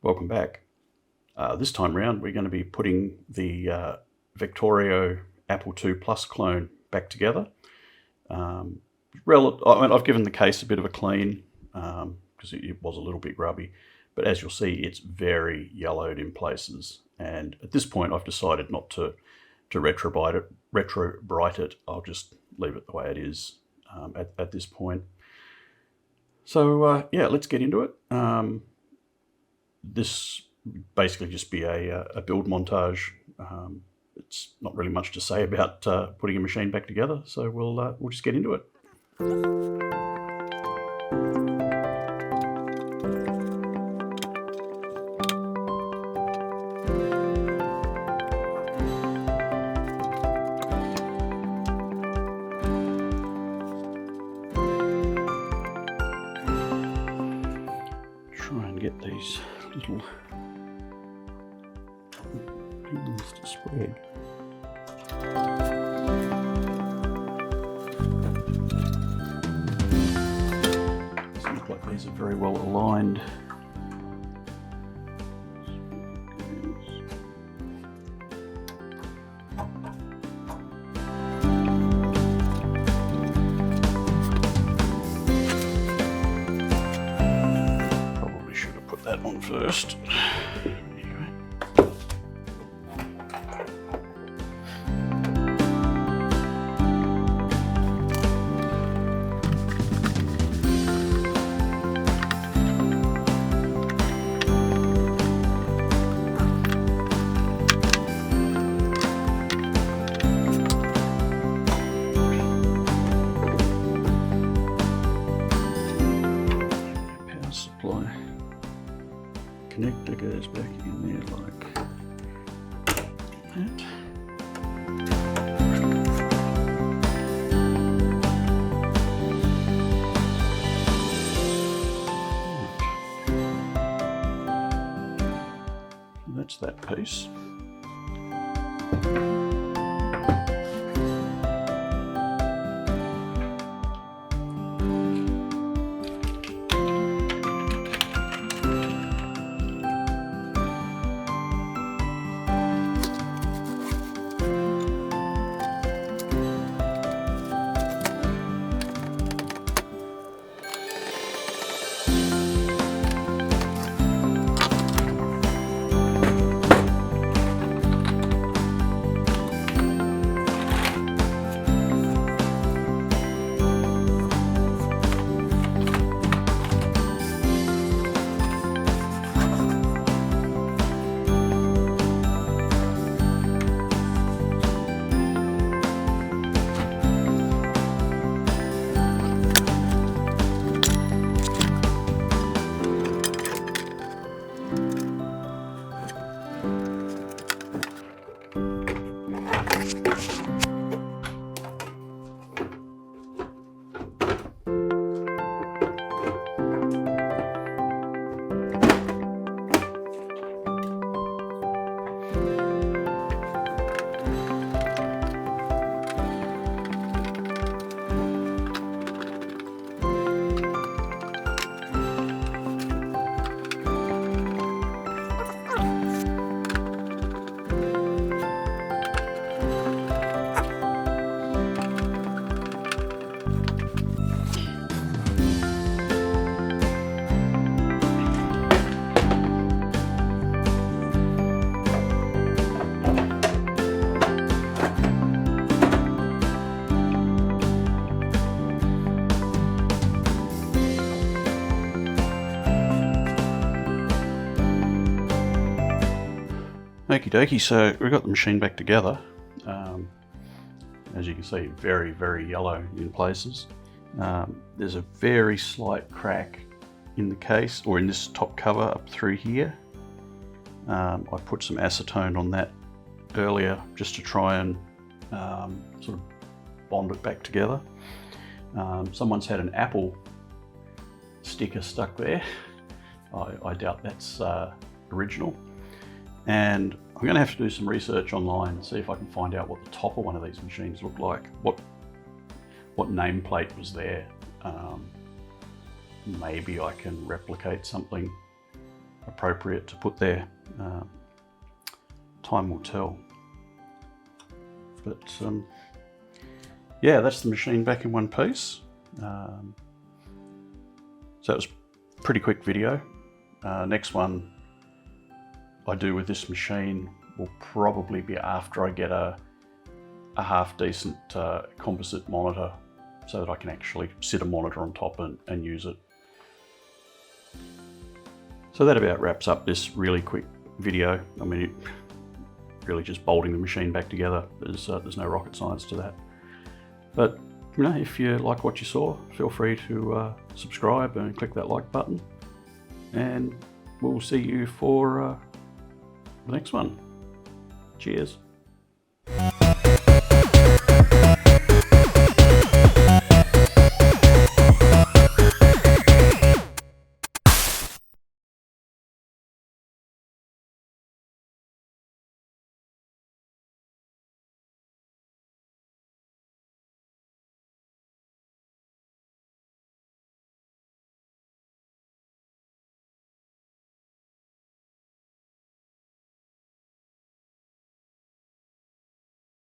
Welcome back. This time round we're going to be putting the Vectorio Apple II Plus clone back together. I've given the case a bit of a clean because it was a little bit grubby, but as you'll see it's very yellowed in places, and at this point I've decided not to retro-bright it. I'll just leave it the way it is at this point. So yeah, let's get into it. This basically just be a build montage. It's not really much to say about putting a machine back together, so we'll just get into it. Try and get these little pins to spread. Doesn't look like these are very well aligned. Probably should have put that on first. Supply connector goes back in there like that. So that's that piece. Okie dokie, so we've got the machine back together. As you can see, very, very yellow in places. There's a very slight crack in the case, or in this top cover up through here. I put some acetone on that earlier just to try and sort of bond it back together. Someone's had an Apple sticker stuck there. I doubt that's original. And I'm going to have to do some research online and see if I can find out what the top of one of these machines looked like, what nameplate was there. Maybe I can replicate something appropriate to put there. Time will tell. But yeah, that's the machine back in one piece. So it was a pretty quick video. Next one I do with this machine will probably be after I get a half decent composite monitor so that I can actually sit a monitor on top and use it. So that about wraps up this really quick video. I mean, it really just bolting the machine back together. There's no rocket science to that. But you know, if you like what you saw, feel free to subscribe and click that like button. And we'll see you for the next one. Cheers.